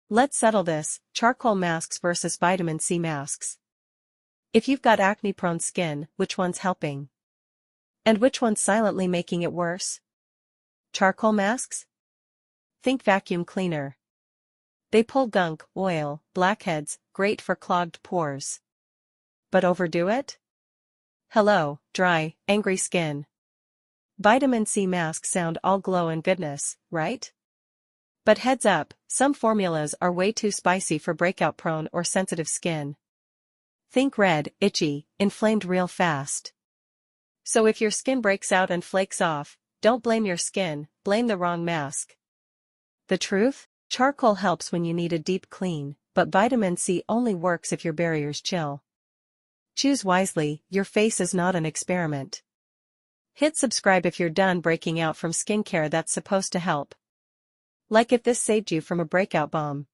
Let's settle this: charcoal masks versus vitamin C masks. If you've got acne-prone skin, which one's helping? And which one's silently making it worse? Charcoal masks? Think vacuum cleaner. They pull gunk, oil, blackheads, great for clogged pores. But overdo it? Hello, dry, angry skin. Vitamin C masks sound all glow and goodness, right? But heads up, some formulas are way too spicy for breakout-prone or sensitive skin. Think red, itchy, inflamed real fast. So if your skin breaks out and flakes off, don't blame your skin, blame the wrong mask. The truth? Charcoal helps when you need a deep clean, but vitamin C only works if your barriers chill. Choose wisely, your face is not an experiment. Hit subscribe if you're done breaking out from skincare that's supposed to help. Like if this saved you from a breakout bomb.